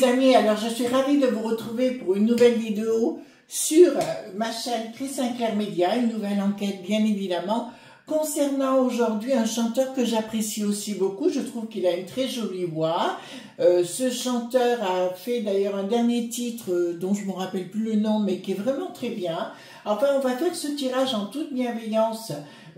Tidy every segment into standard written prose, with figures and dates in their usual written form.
amis, alors je suis ravie de vous retrouver pour une nouvelle vidéo sur ma chaîne Chris Sinclair Média, une nouvelle enquête bien évidemment, concernant aujourd'hui un chanteur que j'apprécie aussi beaucoup. Je trouve qu'il a une très jolie voix. Ce chanteur a fait d'ailleurs un dernier titre dont je ne me rappelle plus le nom, mais qui est vraiment très bien. Enfin, on va faire ce tirage en toute bienveillance.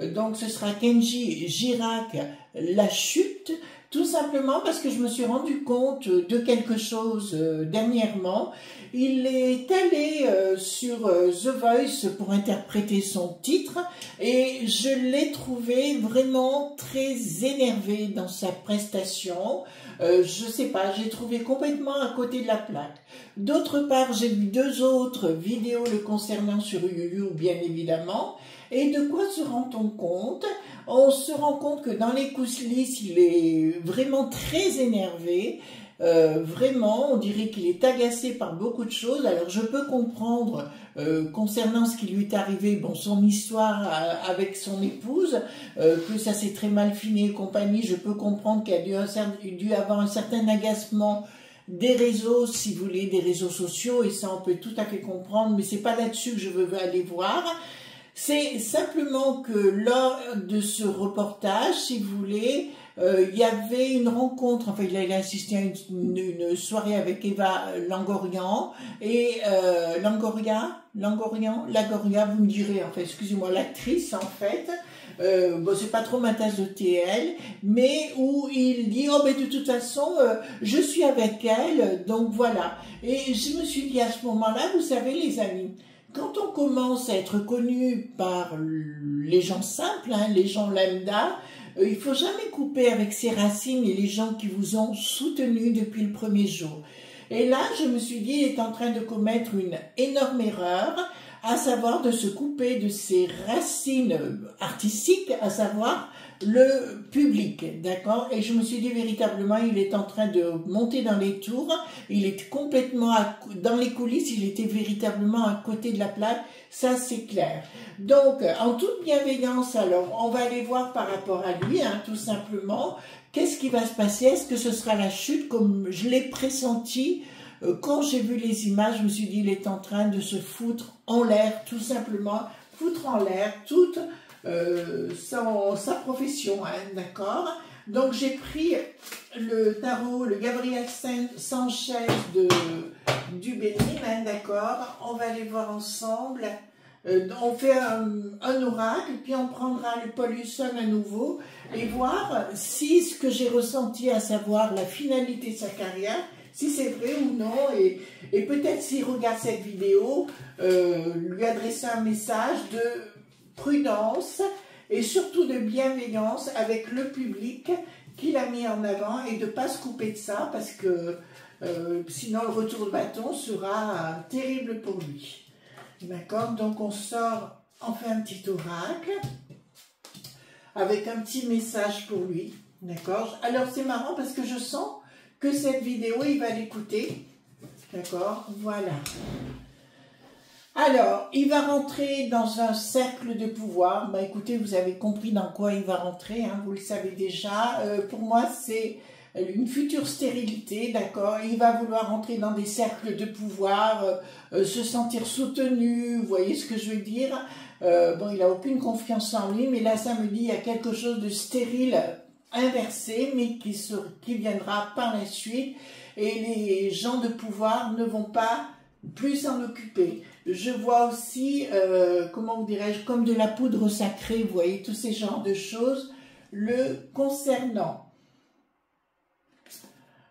Donc ce sera Kenji Girac, La Chute. Tout simplement parce que je me suis rendu compte de quelque chose dernièrement. Il est allé sur The Voice pour interpréter son titre et je l'ai trouvé vraiment très énervé dans sa prestation. Je sais pas, j'ai trouvé complètement à côté de la plaque. D'autre part, j'ai vu deux autres vidéos le concernant sur YouTube, bien évidemment. Et de quoi se rend-on compte? On se rend compte que dans les coulisses, il est vraiment très énervé. Vraiment, on dirait qu'il est agacé par beaucoup de choses. Alors, je peux comprendre concernant ce qui lui est arrivé, bon, son histoire avec son épouse, que ça s'est très mal fini et compagnie. Je peux comprendre qu'il a dû avoir un certain agacement des réseaux, si vous voulez, des réseaux sociaux, et ça, on peut tout à fait comprendre, mais c'est pas là-dessus que je veux aller voir. C'est simplement que lors de ce reportage, si vous voulez, il y avait une rencontre, enfin il a assisté à une soirée avec Eva Longoria, et Lagoria, vous me direz, enfin excusez-moi, l'actrice en fait, bon c'est pas trop ma tasse de thé elle, mais où il dit, oh ben de toute façon, je suis avec elle, donc voilà. Et je me suis dit à ce moment-là, vous savez les amis, quand on commence à être connu par les gens simples, hein, les gens lambda, il faut jamais couper avec ses racines et les gens qui vous ont soutenu depuis le premier jour. Et là, je me suis dit, il est en train de commettre une énorme erreur, à savoir de se couper de ses racines artistiques, à savoir le public, d'accord? Et je me suis dit véritablement, il est en train de monter dans les tours, il est complètement dans les coulisses, il était véritablement à côté de la plaque, ça c'est clair. Donc, en toute bienveillance, alors, on va aller voir par rapport à lui, hein, tout simplement, qu'est-ce qui va se passer? Est-ce que ce sera la chute comme je l'ai pressenti? Quand j'ai vu les images, je me suis dit, il est en train de se foutre en l'air, tout simplement, foutre en l'air toute sa profession, hein, d'accord? Donc j'ai pris le tarot, le Gabriel Sanchez du Bénin, hein, d'accord? On va aller voir ensemble. On fait un oracle, puis on prendra le Paul Hudson à nouveau et voir si ce que j'ai ressenti, à savoir la finalité de sa carrière, si c'est vrai ou non, et peut-être s'il regarde cette vidéo, lui adresser un message de prudence et surtout de bienveillance avec le public qu'il a mis en avant et de ne pas se couper de ça parce que sinon le retour de bâton sera terrible pour lui. D'accord? Donc on sort, on fait un petit oracle avec un petit message pour lui. D'accord? Alors c'est marrant parce que je sens que cette vidéo, il va l'écouter. D'accord? Voilà. Alors, il va rentrer dans un cercle de pouvoir. Bah, écoutez, vous avez compris dans quoi il va rentrer, hein, vous le savez déjà. Pour moi, c'est une future stérilité, d'accord? Il va vouloir rentrer dans des cercles de pouvoir, se sentir soutenu, vous voyez ce que je veux dire? Bon, il n'a aucune confiance en lui, mais là, ça me dit il y a quelque chose de stérile, inversé, mais qui viendra par la suite. Et les gens de pouvoir ne vont pas plus s'en occuper. Je vois aussi, comment vous dirais-je, comme de la poudre sacrée, vous voyez, tous ces genres de choses le concernant.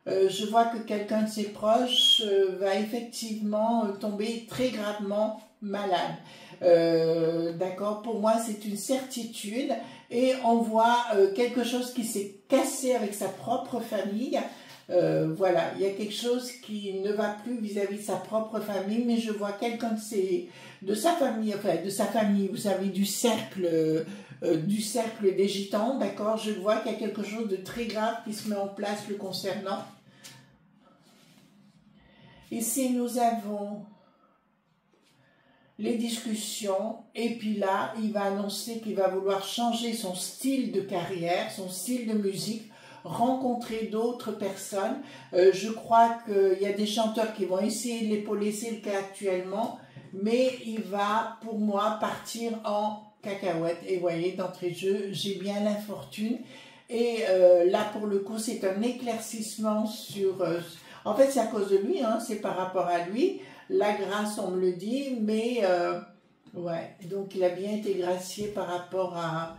Je vois que quelqu'un de ses proches va effectivement tomber très gravement malade. D'accord, pour moi c'est une certitude et on voit quelque chose qui s'est cassé avec sa propre famille. Voilà, il y a quelque chose qui ne va plus vis-à-vis de sa propre famille, mais je vois quelqu'un de sa famille, enfin de sa famille, vous savez, du cercle des gitans, d'accord? Je vois qu'il y a quelque chose de très grave qui se met en place le concernant. Ici, nous avons les discussions, et puis là, il va annoncer qu'il va vouloir changer son style de carrière, son style de musique. rencontrer d'autres personnes. Je crois qu'il y a des chanteurs qui vont essayer de l'épauler, c'est le cas actuellement, mais il va pour moi partir en cacahuète. Et vous voyez, d'entrée de jeu, j'ai bien l'infortune. Et là, pour le coup, c'est un éclaircissement sur... en fait, c'est à cause de lui, hein, c'est par rapport à lui. La grâce, on me le dit, mais... ouais, donc il a bien été gracié par rapport à...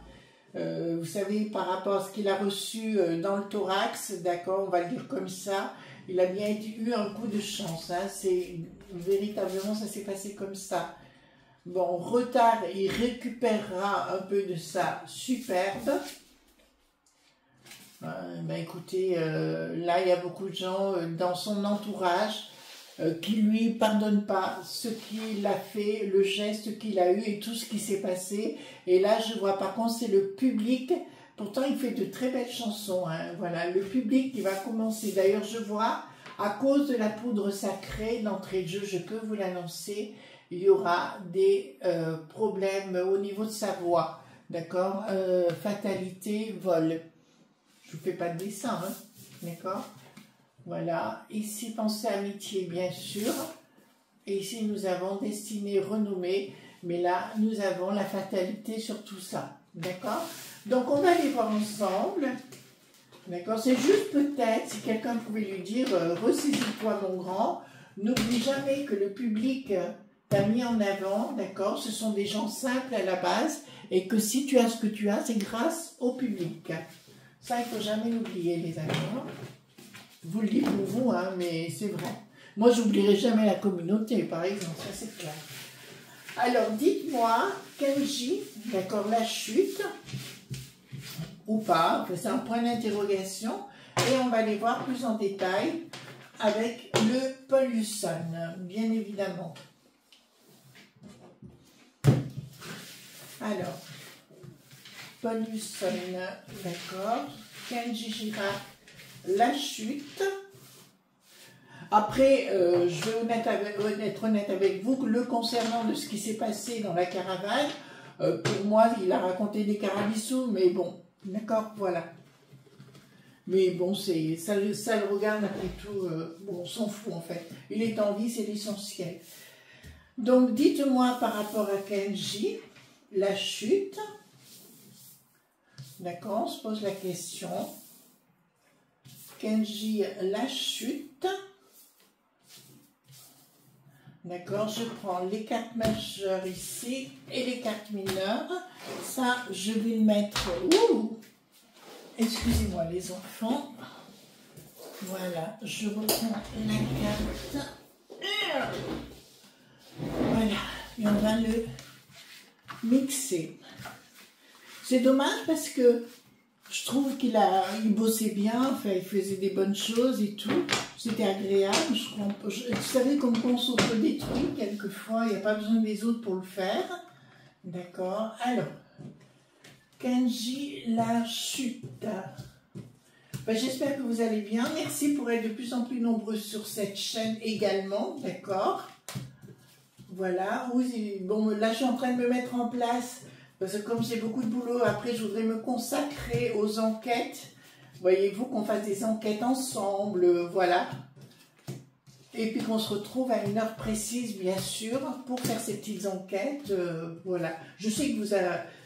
vous savez, par rapport à ce qu'il a reçu dans le thorax, d'accord, on va le dire comme ça. Il a bien eu un coup de chance, hein, c'est... Véritablement, ça s'est passé comme ça. Bon, retard, il récupérera un peu de sa superbe. Ben écoutez, là il y a beaucoup de gens dans son entourage qui lui pardonnent pas ce qu'il a fait, le geste qu'il a eu et tout ce qui s'est passé. Et là je vois par contre c'est le public, pourtant il fait de très belles chansons, hein, voilà, le public qui va commencer. D'ailleurs je vois, à cause de la poudre sacrée d'entrée de jeu, je peux vous l'annoncer, il y aura des problèmes au niveau de sa voix, d'accord, fatalité, vol. Je ne vous fais pas de dessin, hein, d'accord? Voilà, ici pensée amitié bien sûr, et ici nous avons destinée renommée, mais là nous avons la fatalité sur tout ça, d'accord? Donc on va les voir ensemble, d'accord? C'est juste peut-être, si quelqu'un pouvait lui dire, ressaisis-toi mon grand, n'oublie jamais que le public t'a mis en avant, d'accord? Ce sont des gens simples à la base, et que si tu as ce que tu as, c'est grâce au public. Ça, il ne faut jamais l'oublier, les amis. Je vous le dis pour vous, hein, mais c'est vrai. Moi, je n'oublierai jamais la communauté, par exemple, ça c'est clair. Alors, dites-moi, Kenji, d'accord, la chute, ou pas, c'est un point d'interrogation, et on va aller voir plus en détail avec le Paul Husson, bien évidemment. Alors, Paul Husson, d'accord. Kenji Girac, la chute. Après, je vais être honnête avec vous, le concernant de ce qui s'est passé dans la caravane, pour moi, il a raconté des carabissous, mais bon, d'accord, voilà. Mais bon, ça le regarde après tout, bon, on s'en fout en fait. Il est en vie, c'est l'essentiel. Donc, dites-moi par rapport à Kenji, la chute. D'accord, on se pose la question. Kenji, la chute. D'accord, je prends les cartes majeures ici et les cartes mineures. Ça, je vais le mettre... Ouh, excusez-moi les enfants. Voilà, je reprends la carte. Voilà, et on va le mixer. C'est dommage parce que je trouve qu'il bossait bien, enfin, il faisait des bonnes choses et tout. C'était agréable. Vous savez, comme on s'auto-détruit quelquefois, il n'y a pas besoin des autres pour le faire. D'accord. Alors, Kenji, la chute. Ben, j'espère que vous allez bien. Merci pour être de plus en plus nombreux sur cette chaîne également. D'accord. Voilà. Oui, bon, là, je suis en train de me mettre en place. Parce que comme j'ai beaucoup de boulot, après je voudrais me consacrer aux enquêtes. Voyez-vous, qu'on fasse des enquêtes ensemble, voilà. Et puis qu'on se retrouve à une heure précise, bien sûr, pour faire ces petites enquêtes, voilà. Je sais que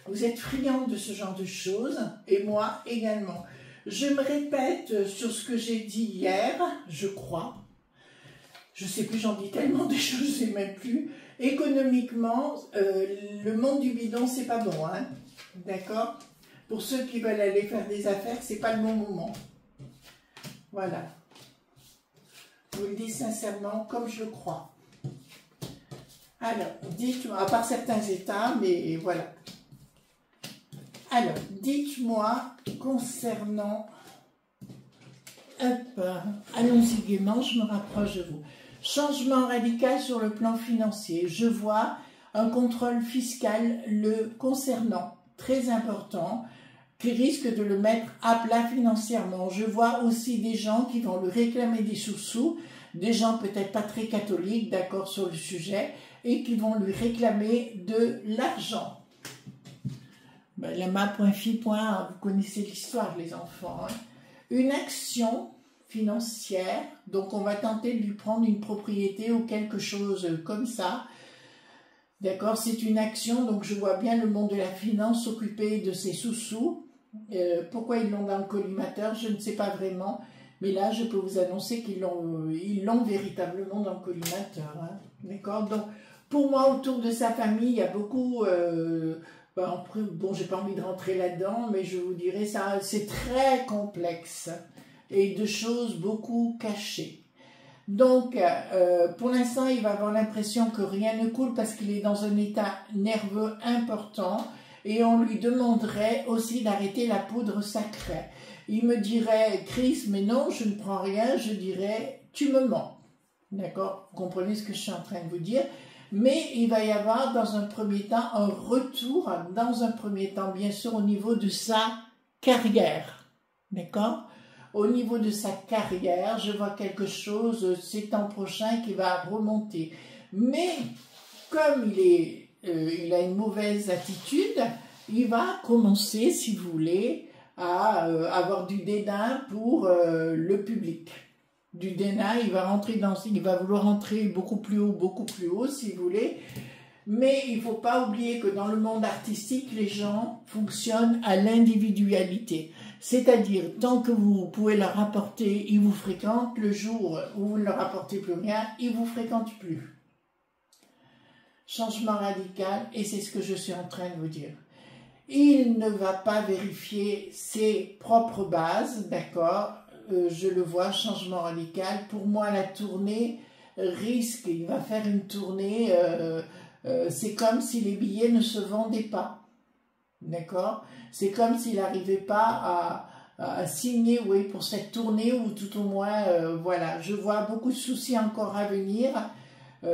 vous êtes friands de ce genre de choses, et moi également. Je me répète sur ce que j'ai dit hier, je crois. Je ne sais plus, j'en dis tellement des choses, je ne sais même plus. Économiquement, le monde du bidon, c'est pas bon, hein, d'accord? Pour ceux qui veulent aller faire des affaires, c'est pas le bon moment. Voilà. Je vous le dis sincèrement, comme je le crois. Alors, dites-moi, à part certains états, mais voilà. Alors, dites-moi concernant... Hop, allons-y gaiement, je me rapproche de vous. Changement radical sur le plan financier. Je vois un contrôle fiscal le concernant, très important, qui risque de le mettre à plat financièrement. Je vois aussi des gens qui vont lui réclamer des sous-sous, des gens peut-être pas très catholiques, d'accord sur le sujet, et qui vont lui réclamer de l'argent. Ben, la main.fi. Vous connaissez l'histoire, les enfants, hein. une action financière, donc on va tenter de lui prendre une propriété ou quelque chose comme ça. D'accord, c'est une action, donc je vois bien le monde de la finance s'occuper de ses sous-sous. Pourquoi ils l'ont dans le collimateur, je ne sais pas vraiment. Mais là, je peux vous annoncer qu'ils l'ont véritablement dans le collimateur. Hein. D'accord. Donc, pour moi, autour de sa famille, il y a beaucoup... bon, j'ai pas envie de rentrer là-dedans, mais je vous dirais, ça, c'est très complexe. Et de choses beaucoup cachées. Donc, pour l'instant, il va avoir l'impression que rien ne coule parce qu'il est dans un état nerveux important. Et on lui demanderait aussi d'arrêter la poudre sacrée. Il me dirait, Chris, mais non, je ne prends rien. Je dirais, tu me mens. D'accord? Vous comprenez ce que je suis en train de vous dire? Mais il va y avoir, dans un premier temps, un retour, dans un premier temps, bien sûr, au niveau de sa carrière. D'accord? Au niveau de sa carrière, je vois quelque chose ces temps prochains qui va remonter. Mais, comme il a une mauvaise attitude, il va commencer, si vous voulez, à avoir du dédain pour le public. Du dédain, il va vouloir rentrer beaucoup plus haut, si vous voulez. Mais il ne faut pas oublier que dans le monde artistique, les gens fonctionnent à l'individualité. C'est-à-dire, tant que vous pouvez leur apporter, ils vous fréquentent. Le jour où vous ne leur apportez plus rien, ils ne vous fréquentent plus. Changement radical, et c'est ce que je suis en train de vous dire. Il ne va pas vérifier ses propres bases, d'accord? Je le vois, changement radical. Pour moi, la tournée risque, il va faire une tournée, c'est comme si les billets ne se vendaient pas, d'accord? C'est comme s'il n'arrivait pas à signer, oui, pour cette tournée, ou tout au moins, voilà, je vois beaucoup de soucis encore à venir.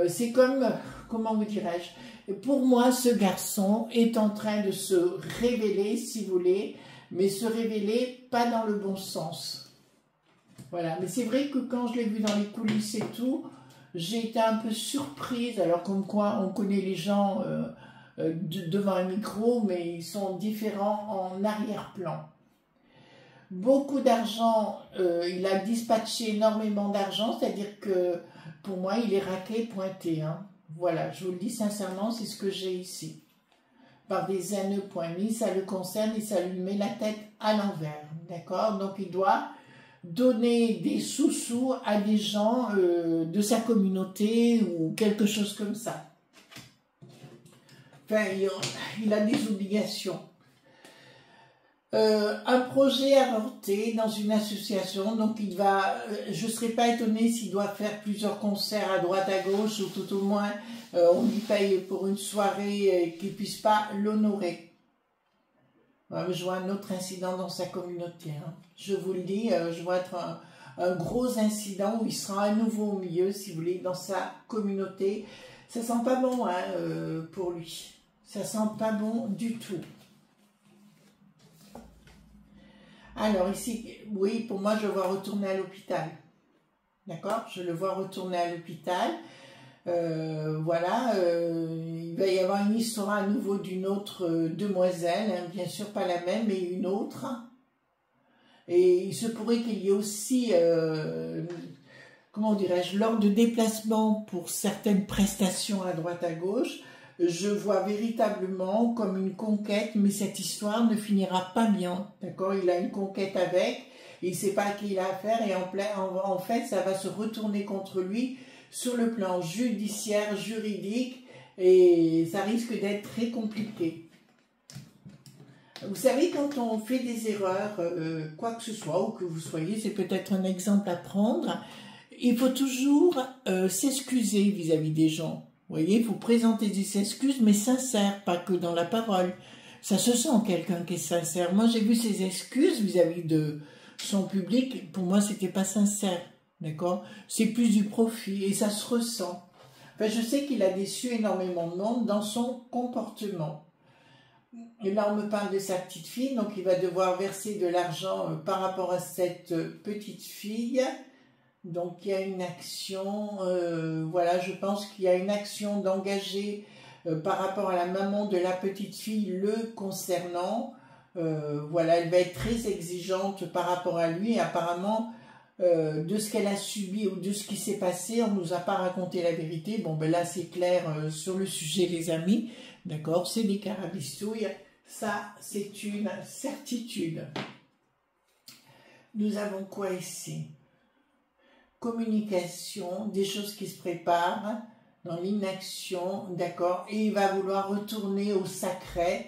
C'est comme, comment vous dirais-je, pour moi, ce garçon est en train de se révéler, si vous voulez, mais se révéler pas dans le bon sens. Voilà, mais c'est vrai que quand je l'ai vu dans les coulisses et tout, j'ai été un peu surprise, alors comme quoi on connaît les gens devant un micro, mais ils sont différents en arrière-plan. Beaucoup d'argent, il a dispatché énormément d'argent, c'est-à-dire que pour moi, il est raqué, pointé. Hein. Voilà, je vous le dis sincèrement, c'est ce que j'ai ici. Par des haineux points, ça le concerne et ça lui met la tête à l'envers. D'accord? Donc il doit donner des sous-sous à des gens de sa communauté ou quelque chose comme ça. Enfin, il a des obligations. Un projet avorté dans une association, donc il va, je ne serais pas étonnée s'il doit faire plusieurs concerts à droite à gauche, ou tout au moins on lui paye pour une soirée et qu'il ne puisse pas l'honorer. Je vois un autre incident dans sa communauté, hein. Je vous le dis, je vois être un gros incident où il sera à nouveau au milieu, si vous voulez, dans sa communauté. Ça sent pas bon hein, pour lui, ça sent pas bon du tout. Alors ici, oui, pour moi, je le vois retourner à l'hôpital. D'accord? Je le vois retourner à l'hôpital. Voilà, il va y avoir une histoire à nouveau d'une autre demoiselle, hein, bien sûr pas la même, mais une autre. Et il se pourrait qu'il y ait aussi, comment dirais-je, lors de déplacements pour certaines prestations à droite à gauche, je vois véritablement comme une conquête, mais cette histoire ne finira pas bien, d'accord? Il a une conquête avec, il ne sait pas à qui il a affaire, et en fait, ça va se retourner contre lui sur le plan judiciaire, juridique, et ça risque d'être très compliqué. Vous savez, quand on fait des erreurs, quoi que ce soit, ou que vous soyez, c'est peut-être un exemple à prendre, il faut toujours s'excuser vis-à-vis des gens. Vous voyez, il faut présenter des excuses, mais sincères, pas que dans la parole. Ça se sent quelqu'un qui est sincère. Moi, j'ai vu ses excuses vis-à-vis de son public. Pour moi, c'était pas sincère, d'accord? C'est plus du profit et ça se ressent. Enfin, je sais qu'il a déçu énormément de monde dans son comportement. Et là, on me parle de sa petite fille, donc il va devoir verser de l'argent par rapport à cette petite fille. Donc il y a une action, voilà, je pense qu'il y a une action d'engager par rapport à la maman de la petite fille le concernant. Voilà, elle va être très exigeante par rapport à lui. Et apparemment, de ce qu'elle a subi ou de ce qui s'est passé, on nous a pas raconté la vérité. Bon, ben là, c'est clair sur le sujet, les amis. D'accord, c'est des carabistouilles. Ça, c'est une certitude. Nous avons quoi ici? Communication, des choses qui se préparent dans l'inaction, d'accord? Et il va vouloir retourner au sacré.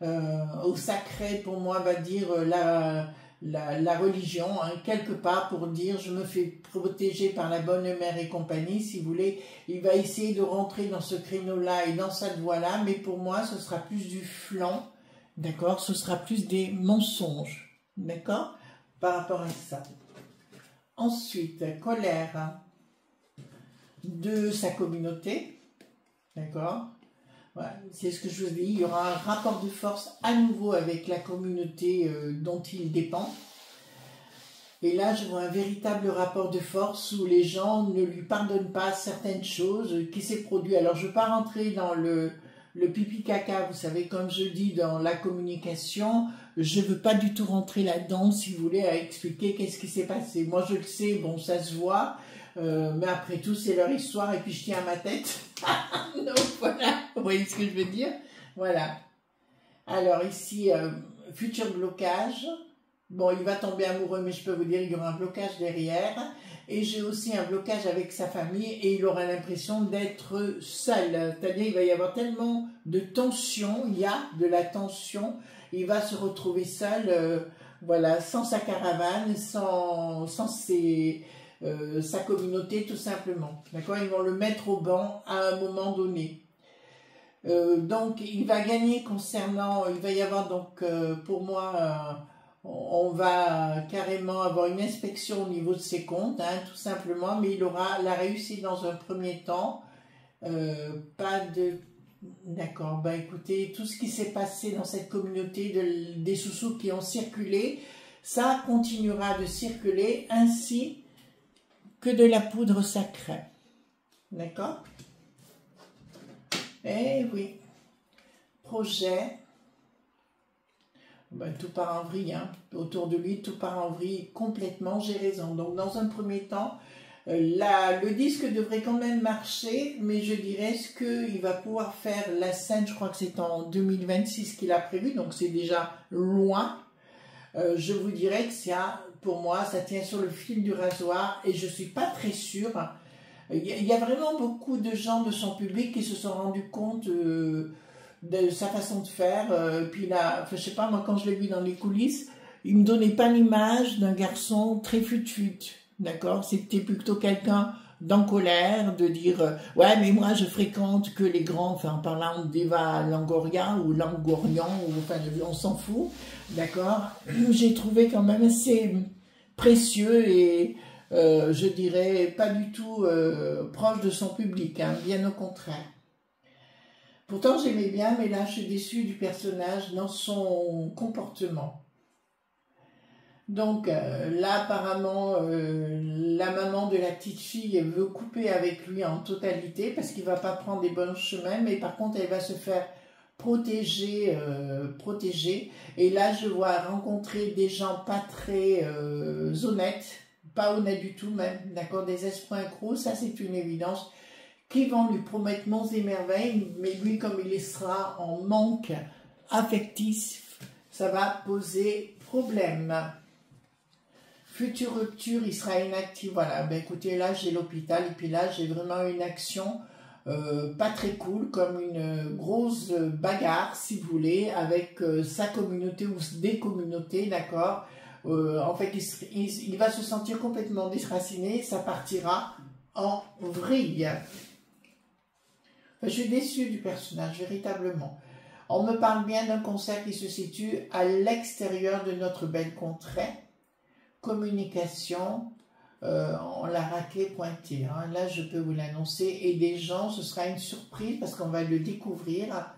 Au sacré, pour moi, va dire la religion, hein, quelque part, pour dire je me fais protéger par la bonne mère et compagnie, si vous voulez. Il va essayer de rentrer dans ce créneau-là et dans cette voie-là, mais pour moi, ce sera plus du flanc, d'accord? Ce sera plus des mensonges, d'accord? Par rapport à ça. Ensuite, colère de sa communauté, d'accord? Voilà, c'est ce que je vous dis, il y aura un rapport de force à nouveau avec la communauté dont il dépend. Et là, je vois un véritable rapport de force où les gens ne lui pardonnent pas certaines choses qui s'est produit. Alors, je ne veux pas rentrer dans le pipi caca, vous savez, comme je dis dans la communication, je ne veux pas du tout rentrer là-dedans, si vous voulez, à expliquer qu'est-ce qui s'est passé. Moi, je le sais, bon, ça se voit, mais après tout, c'est leur histoire, et puis je tiens à ma tête. Donc, voilà, vous voyez ce que je veux dire? Voilà. Alors, ici, futur blocage. Bon, il va tomber amoureux, mais je peux vous dire, il y aura un blocage derrière. Et j'ai aussi un blocage avec sa famille et il aura l'impression d'être seul. C'est-à-dire, il va y avoir tellement de tension, il y a de la tension. Il va se retrouver seul, voilà, sans sa caravane, sans sa communauté, tout simplement. D'accord? Ils vont le mettre au banc à un moment donné. Donc, il va gagner concernant, il va y avoir donc, pour moi, on va carrément avoir une inspection au niveau de ses comptes, hein, tout simplement, mais il aura la réussite dans un premier temps. Pas de... D'accord, bah écoutez, tout ce qui s'est passé dans cette communauté, des sous-sous qui ont circulé, ça continuera de circuler, ainsi que de la poudre sacrée. D'accord? Eh oui. Projet. Ben, tout part en vrille, hein. Autour de lui, tout part en vrille complètement, j'ai raison. Donc, dans un premier temps, le disque devrait quand même marcher, mais je dirais qu'il va pouvoir faire la scène, je crois que c'est en 2026 qu'il a prévu, donc c'est déjà loin. Je vous dirais que ça, pour moi, ça tient sur le fil du rasoir, et je ne suis pas très sûre. Il y a vraiment beaucoup de gens de son public qui se sont rendus compte de sa façon de faire. Puis là, enfin, je sais pas, moi quand je l'ai vu dans les coulisses, il me donnait pas l'image d'un garçon très fut-fut, d'accord? C'était plutôt quelqu'un d'en colère, de dire ouais mais moi je fréquente que les grands, enfin en parlant d'Eva Longoria ou Langorian, ou enfin on s'en fout, d'accord? J'ai trouvé quand même assez précieux et je dirais pas du tout proche de son public, hein, bien au contraire. Pourtant, j'aimais bien, mais là, je suis déçue du personnage dans son comportement. Donc, là, apparemment, la maman de la petite fille veut couper avec lui en totalité parce qu'il ne va pas prendre des bons chemins, mais par contre, elle va se faire protéger. Et là, je vois rencontrer des gens pas très honnêtes, pas honnêtes du tout même, d'accord, des esprits accros, ça c'est une évidence, qui vont lui promettre monts et merveilles, mais lui, comme il sera en manque affectif, ça va poser problème. Future rupture, il sera inactif. Voilà, ben écoutez, là j'ai l'hôpital, et puis là j'ai vraiment une action pas très cool, comme une grosse bagarre, si vous voulez, avec sa communauté ou des communautés, d'accord. En fait, il va se sentir complètement déraciné, ça partira en vrille. Je suis déçue du personnage, véritablement. On me parle bien d'un concert qui se situe à l'extérieur de notre belle contrée. Communication, on l'a raqué pointé. Hein. Là, je peux vous l'annoncer. Et des gens, ce sera une surprise parce qu'on va le découvrir.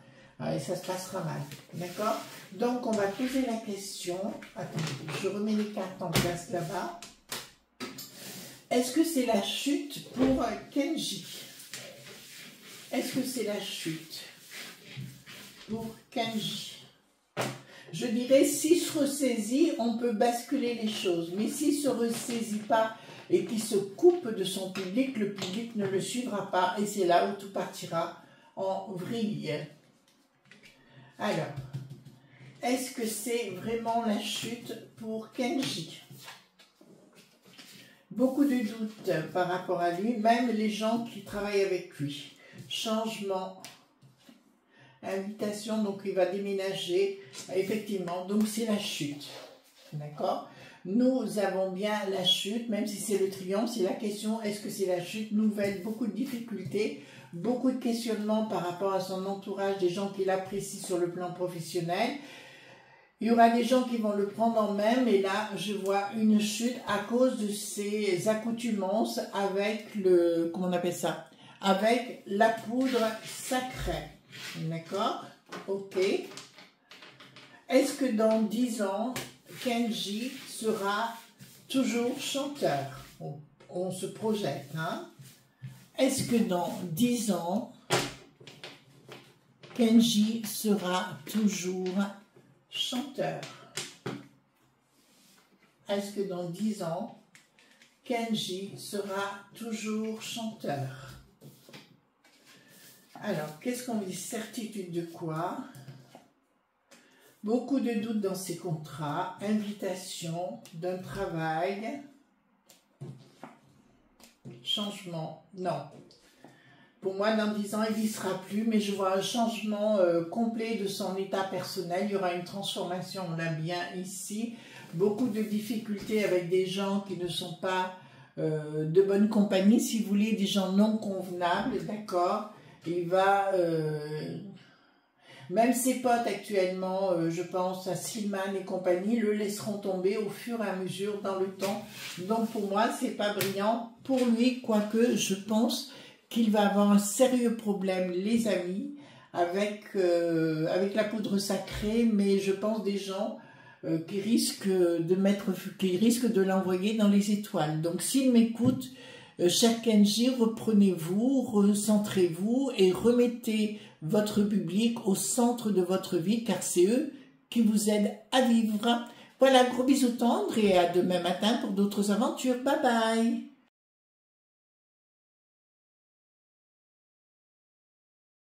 Et ça se passera mal. D'accord? Donc, on va poser la question. Attendez, je remets les cartes en place là-bas. Est-ce que c'est la chute pour Kenji? Est-ce que c'est la chute pour Kenji? Je dirais, s'il se ressaisit, on peut basculer les choses. Mais s'il ne se ressaisit pas et qu'il se coupe de son public, le public ne le suivra pas. Et c'est là où tout partira en vrille. Alors, est-ce que c'est vraiment la chute pour Kenji? Beaucoup de doutes par rapport à lui, même les gens qui travaillent avec lui. Changement, invitation, donc il va déménager, effectivement, donc c'est la chute, d'accord? Nous avons bien la chute, même si c'est le triomphe, c'est la question, est-ce que c'est la chute nouvelle? Beaucoup de difficultés, beaucoup de questionnements par rapport à son entourage, des gens qui l'apprécient sur le plan professionnel. Il y aura des gens qui vont le prendre en main, mais là, je vois une chute à cause de ses accoutumances avec le, comment on appelle ça? Avec la poudre sacrée. D'accord? Ok. Est-ce que dans 10 ans, Kenji sera toujours chanteur? On se projette, hein? Est-ce que dans 10 ans, Kenji sera toujours chanteur? Est-ce que dans 10 ans, Kenji sera toujours chanteur? Alors, qu'est-ce qu'on dit? Certitude de quoi? Beaucoup de doutes dans ses contrats, invitation d'un travail, changement, non. Pour moi, dans 10 ans, il n'y sera plus, mais je vois un changement complet de son état personnel. Il y aura une transformation, on l'a bien ici. Beaucoup de difficultés avec des gens qui ne sont pas de bonne compagnie, si vous voulez, des gens non convenables, d'accord? Il va... même ses potes actuellement, je pense à Silman et compagnie, le laisseront tomber au fur et à mesure dans le temps. Donc pour moi, c'est pas brillant. Pour lui, quoique je pense qu'il va avoir un sérieux problème, les amis, avec la poudre sacrée, mais je pense des gens qui risquent de l'envoyer dans les étoiles. Donc s'il m'écoute, cher Kenji, reprenez-vous, recentrez-vous et remettez votre public au centre de votre vie, car c'est eux qui vous aident à vivre. Voilà, gros bisous tendres et à demain matin pour d'autres aventures. Bye bye!